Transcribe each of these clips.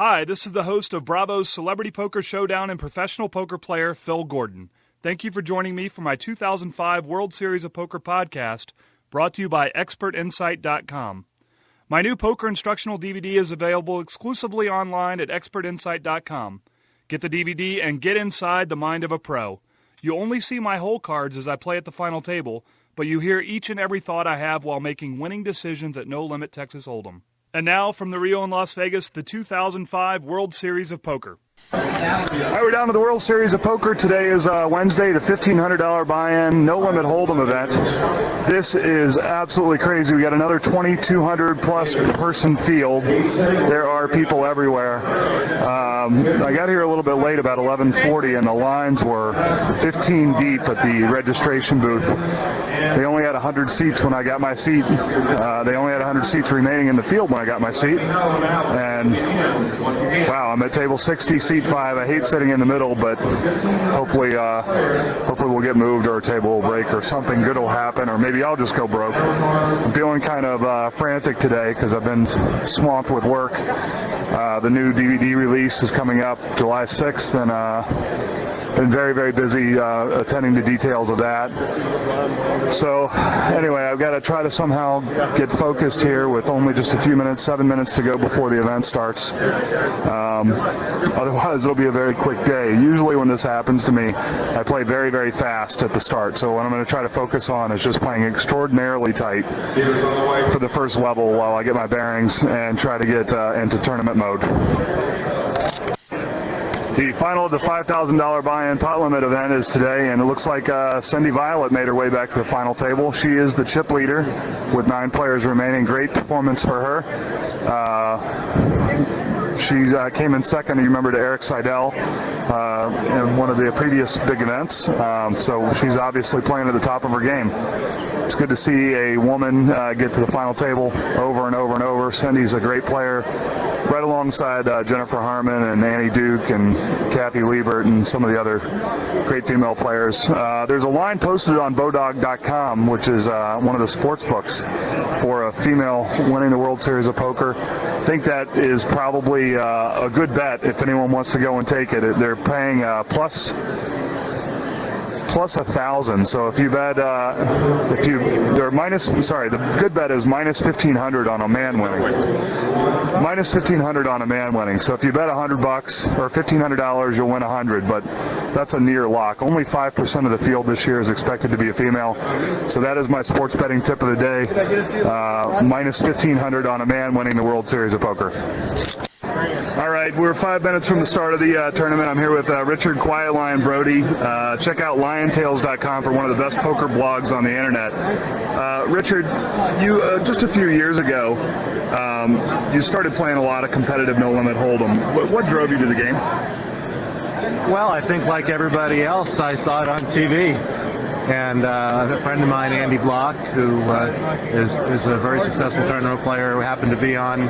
Hi, this is the host of Bravo's Celebrity Poker Showdown and professional poker player, Phil Gordon. Thank you for joining me for my 2005 World Series of Poker podcast, brought to you by ExpertInsight.com. My new poker instructional DVD is available exclusively online at ExpertInsight.com. Get the DVD and get inside the mind of a pro. You only see my hole cards as I play at the final table, but you hear each and every thought I have while making winning decisions at No Limit Texas Hold'em. And now, from the Rio in Las Vegas, the 2005 World Series of Poker. All right, we're down to the World Series of Poker. Today is Wednesday, the $1,500 buy-in, No Limit Hold'em event. This is absolutely crazy. We got another 2,200-plus person field. There are people everywhere. I got here a little bit late, about 11:40, and the lines were 15 deep at the registration booth. They only had 100 seats when I got my seat. They only had 100 seats remaining in the field when I got my seat. And, wow, I'm at table 60, seat 5. I hate sitting in the middle, but hopefully we'll get moved or a table will break or something good will happen, or maybe I'll just go broke. I'm feeling kind of frantic today because I've been swamped with work. The new DVD release is coming up July 6th, and been very, very busy attending to details of that. So anyway, I've got to try to somehow get focused here with only just a few minutes, 7 minutes to go before the event starts. Otherwise, it'll be a very quick day. Usually when this happens to me, I play very, very fast at the start. So what I'm going to try to focus on is just playing extraordinarily tight for the first level while I get my bearings and try to get into tournament mode. The final of the $5,000 buy-in pot limit event is today, and it looks like Cindy Violet made her way back to the final table. She is the chip leader with 9 players remaining. Great performance for her. She came in second, you remember, to Eric Seidel in one of the previous big events. So she's obviously playing at the top of her game. It's good to see a woman get to the final table over and over and over. Cindy's a great player, right alongside Jennifer Harmon and Annie Duke and Kathy Liebert and some of the other great female players. There's a line posted on Bodog.com, which is one of the sports books, for a female winning the World Series of Poker. I think that is probably a good bet if anyone wants to go and take it. They're paying plus 1,000. So if you bet, the good bet is minus 1,500 on a man winning. Minus 1,500 on a man winning. So if you bet $100 or $1,500, you'll win 100. But that's a near lock. Only 5% of the field this year is expected to be a female. So that is my sports betting tip of the day. Minus 1,500 on a man winning the World Series of Poker. All right, we're 5 minutes from the start of the tournament. I'm here with Richard Quiet Lion Brodie. Check out liontales.com for one of the best poker blogs on the internet. Richard, you just a few years ago, you started playing a lot of competitive No Limit Hold'em. What drove you to the game? Well, I think like everybody else, I saw it on TV. And a friend of mine, Andy Block, who is a very successful tournament player, who happened to be on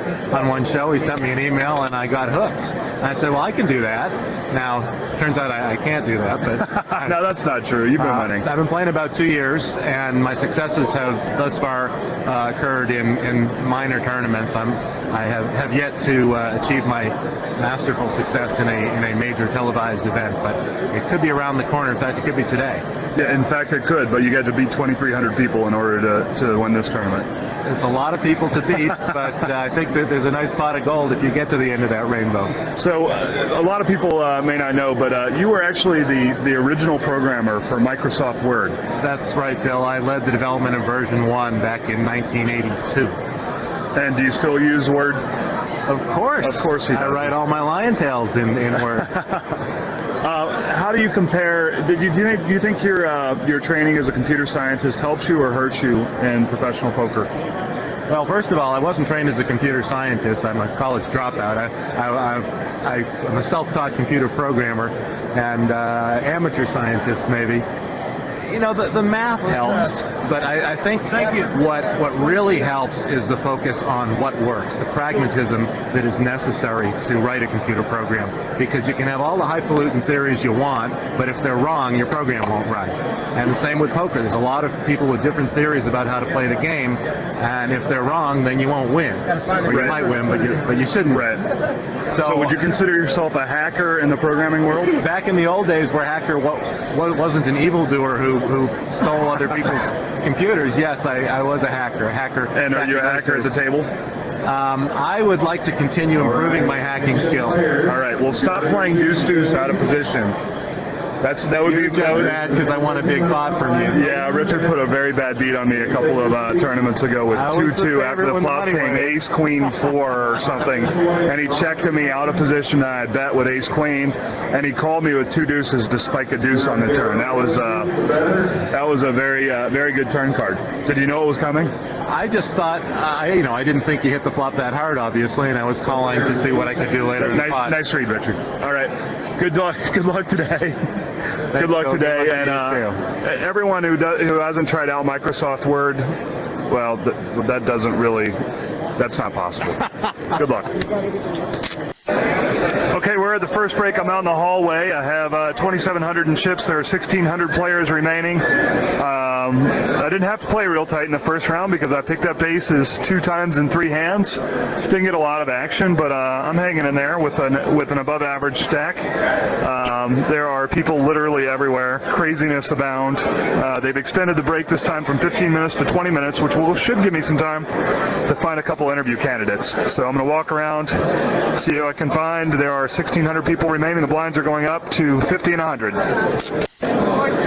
one show, he sent me an email, and I got hooked. And I said, well, I can do that. Now, turns out I can't do that. But no, that's not true. You've been winning. I've been playing about 2 years, and my successes have thus far occurred in minor tournaments. I have yet to achieve my masterful success in a major televised event, but it could be around the corner. In fact, it could be today. Yeah, in fact, it could, but you got to beat 2,300 people in order to win this tournament. It's a lot of people to beat, but I think that there's a nice pot of gold if you get to the end of that rainbow. So a lot of people may not know, but you were actually the original programmer for Microsoft Word. That's right, Bill. I led the development of version 1 back in 1982. And do you still use Word? Of course. Of course he does. I write all my lion tales in Word. How do you compare? Do you think your training as a computer scientist helps you or hurts you in professional poker? Well, first of all, I wasn't trained as a computer scientist. I'm a college dropout. I'm a self-taught computer programmer and amateur scientist, maybe. The math helps, but I think what really helps is the focus on what works, the pragmatism that is necessary to write a computer program. Because you can have all the highfalutin theories you want, but if they're wrong, your program won't run. And the same with poker. There's a lot of people with different theories about how to play the game, and if they're wrong, then you won't win. Or you might win, but you shouldn't. Right. So would you consider yourself a hacker in the programming world? Back in the old days where hacker wasn't an evildoer who stole other people's computers, yes, I was a hacker. And are you a hacker at the table? I would like to continue improving my hacking skills. All right, well, stop playing deuce-deuce out of position. That would be bad because I want a big pot from you. Yeah, Richard put a very bad beat on me a couple of tournaments ago with 2-2 after the flop came ace-queen-4 or something, and he checked me out of position. I had bet with ace-queen, and he called me with 2 deuces to spike a deuce on the turn. That was a very good turn card. Did you know it was coming? I just thought I didn't think you hit the flop that hard, obviously, and I was calling to see what I could do later. Nice read, Richard. All right, good luck today. Good luck today, and everyone who hasn't tried out Microsoft Word, well, that's not possible. Good luck. Okay, we're at the first break. I'm out in the hallway. I have 2,700 in chips. There are 1,600 players remaining. I didn't have to play real tight in the first round because I picked up aces 2 times in 3 hands. Didn't get a lot of action, but I'm hanging in there with an above-average stack. There are people literally everywhere. Craziness abound. They've extended the break this time from 15 minutes to 20 minutes, which should give me some time to find a couple interview candidates. So I'm going to walk around, see who I can find. There are 1,600 people remaining. The blinds are going up to 50 and 100.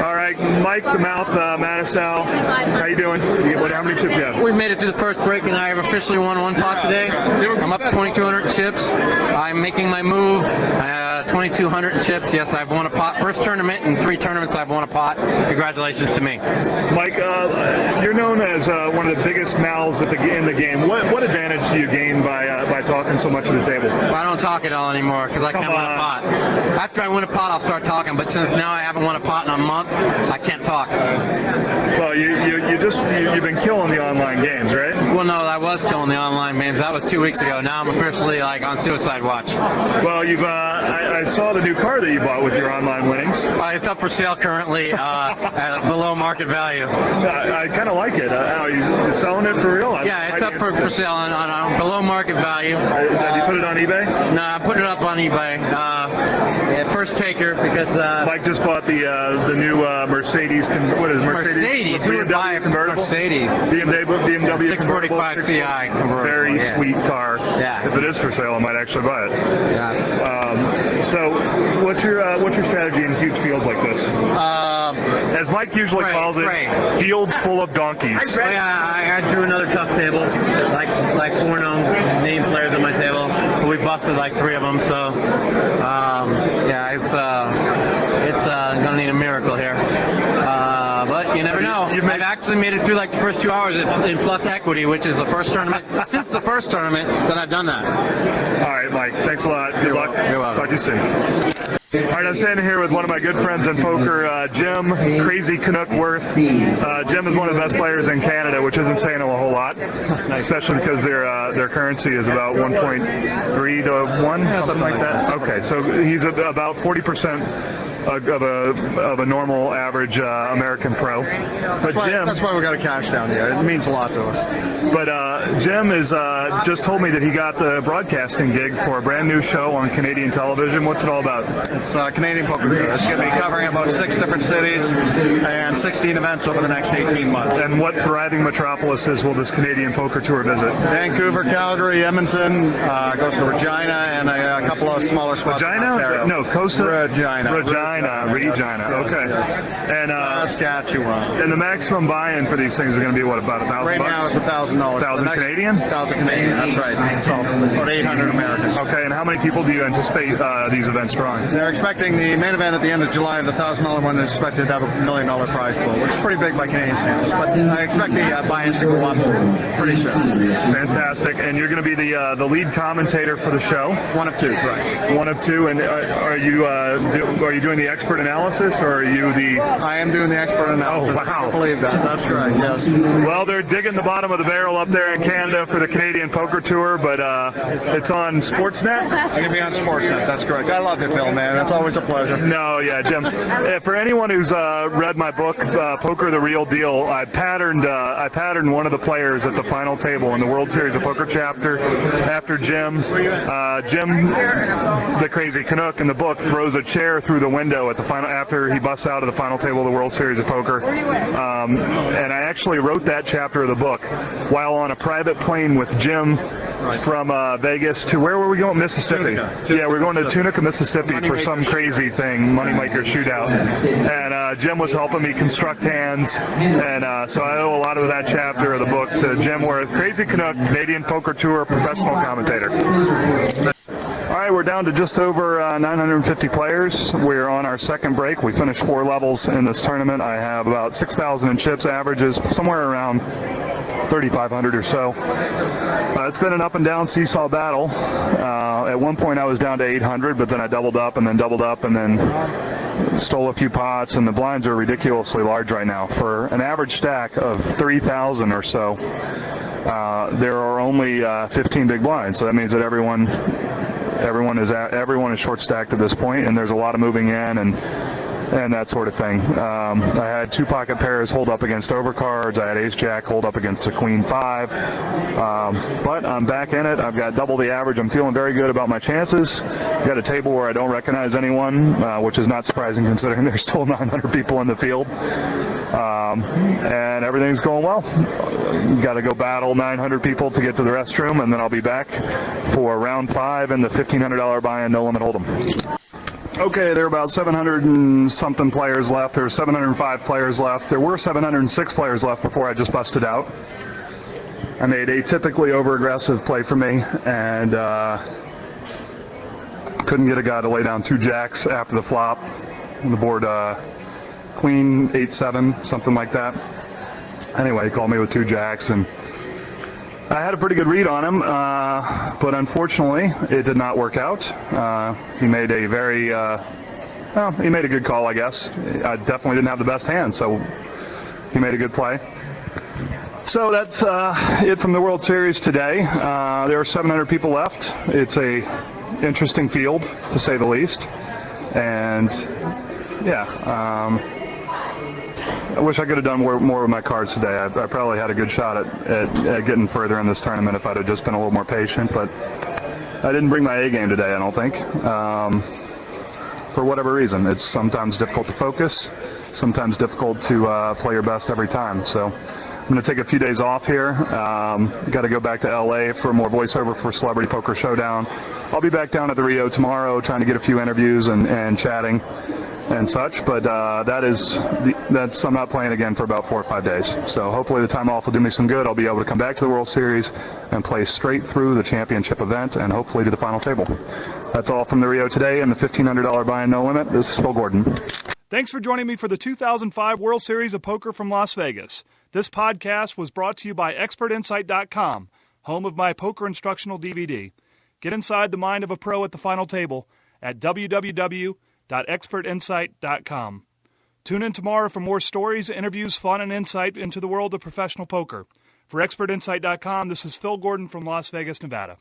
All right, Mike the Mouth, Matusow, how you doing? How many chips you have? We made it to the first break, and I have officially won 1 pot today. I'm up 2,200 chips. I'm making my move. 2,200 chips. Yes, I've won a pot. First tournament in 3 tournaments, I've won a pot. Congratulations to me. Mike, you're known as one of the biggest mouths in the game. What advantage do you gain by talking so much at the table? Well, I don't talk at all anymore because I can't win a pot. After I win a pot, I'll start talking. But since now I haven't won a pot in a month, I can't talk. Well, you've been killing the online games, right? Well, no, I was killing the online games. That was 2 weeks ago. Now I'm officially on suicide watch. Well, I saw the new car that you bought with your online winnings. It's up for sale currently at below market value. I kind of like it. Are you selling it for real? Yeah, it's up for sale on below market value. Have you put it on eBay? No, I put it up on eBay. First taker because Mike just bought the new Mercedes. What is Mercedes? Who would buy a Mercedes? BMW 645 CI convertible. Very sweet car. Yeah. If it is for sale, I might actually buy it. Yeah. So, what's your strategy in huge fields like this? As Mike usually calls it, fields full of donkeys. I drew another tough table, like 4 known name players on my table. But we busted 3 of them, so it's gonna need a miracle here. But you never know. I've actually made it through the first 2 hours in plus equity, which is the first tournament since the first tournament that I've done that. All right, Mike. Thanks a lot. Good luck. You're welcome. Talk to you soon. All right, I'm standing here with one of my good friends in poker, Jim Krazy Kanuck Worth. Jim is one of the best players in Canada, which isn't saying a whole lot, especially because their currency is about 1.3 to 1, something like that. Okay, so he's about 40% of a normal average American pro. But That's why we got a cash down here. It means a lot to us. But Jim is just told me that he got the broadcasting gig for a brand new show on Canadian television. What's it all about? It's Canadian Poker Tour. It's going to be covering about 6 different cities and 16 events over the next 18 months. And what thriving metropolises will this Canadian Poker Tour visit? Vancouver, Calgary, Edmonton, goes to Regina, and a couple of smaller spots. Regina? No, Costa? Regina. Okay. Yes. And Saskatchewan. And the maximum buy-in for these things is going to be what, about $1,000? Right now it's $1,000. 1,000 Canadian? 1,000 Canadian. That's right. So about 800 Americans. Okay. And how many people do you anticipate these events drawing? They're expecting the main event at the end of July. The $1,000 one is expected to have a $1 million prize pool, which is pretty big by Canadian standards. But I expect the buy-ins to go up pretty soon. Fantastic. And you're going to be the lead commentator for the show? One of two, correct. One of two. And are you doing the expert analysis, or are you the... I am doing the expert analysis. Oh, wow. I can't believe that. That's correct, yes. Well, they're digging the bottom of the barrel up there in Canada for the Canadian Poker Tour, but it's on Sportsnet? I'm going to be on Sportsnet, that's correct. I love you, Phil, man. That's always a pleasure. No, yeah, Jim. For anyone who's read my book, Poker the Real Deal, I patterned one of the players at the final table in the World Series of Poker chapter after Jim. Jim, the Krazy Kanuck in the book, throws a chair through the window at the final after he busts out of the final table of the World Series of Poker. And I actually wrote that chapter of the book while on a private plane with Jim from Vegas to where were we going? Mississippi. Yeah, we're going to Tunica, Mississippi for some crazy thing, Moneymaker shootout. And Jim was helping me construct hands, and so I owe a lot of that chapter of the book to Jim Worth, Krazy Kanuck, Canadian Poker Tour professional commentator. All right, we're down to just over 950 players. We're on our second break. We finished 4 levels in this tournament. I have about 6,000 in chips, averages somewhere around 3,500 or so. It's been an up and down seesaw battle. At one point I was down to 800, but then I doubled up and then stole a few pots, and the blinds are ridiculously large right now. For an average stack of 3,000 or so, there are only 15 big blinds, so that means that everyone is short stacked at this point, and there's a lot of moving in and that sort of thing. I had 2 pocket pairs hold up against overcards. I had ace jack hold up against a queen 5. But I'm back in it. I've got double the average. I'm feeling very good about my chances. I've got a table where I don't recognize anyone, which is not surprising considering there's still 900 people in the field. And everything's going well. Got to go battle 900 people to get to the restroom, and then I'll be back for round 5 and the $1,500 buy-in no limit hold'em. Okay, there are about 700 and something players left. There are 705 players left. There were 706 players left before I just busted out. I made a typically over-aggressive play for me, and couldn't get a guy to lay down 2 jacks after the flop. On the board, queen 8-7, something like that. Anyway, he called me with 2 jacks, and I had a pretty good read on him, but unfortunately, it did not work out. He made a he made a good call, I guess. I definitely didn't have the best hand, so he made a good play. So that's it from the World Series today. There are 700 people left. It's a interesting field, to say the least. And yeah, I wish I could have done more with my cards today. I probably had a good shot at getting further in this tournament if I'd have just been a little more patient, but I didn't bring my A game today, I don't think. For whatever reason. It's sometimes difficult to focus, sometimes difficult to play your best every time. So I'm going to take a few days off here. Got to go back to LA for more voiceover for Celebrity Poker Showdown. I'll be back down at the Rio tomorrow trying to get a few interviews and chatting and such, but I'm not playing again for about 4 or 5 days. So hopefully the time off will do me some good. I'll be able to come back to the World Series and play straight through the championship event and hopefully to the final table. That's all from the Rio today and the $1,500 buy-in no limit. This is Phil Gordon. Thanks for joining me for the 2005 World Series of Poker from Las Vegas. This podcast was brought to you by ExpertInsight.com, home of my poker instructional DVD. Get inside the mind of a pro at the final table at www.expertinsight.com. Tune in tomorrow for more stories, interviews, fun, and insight into the world of professional poker. For ExpertInsight.com, this is Phil Gordon from Las Vegas, Nevada.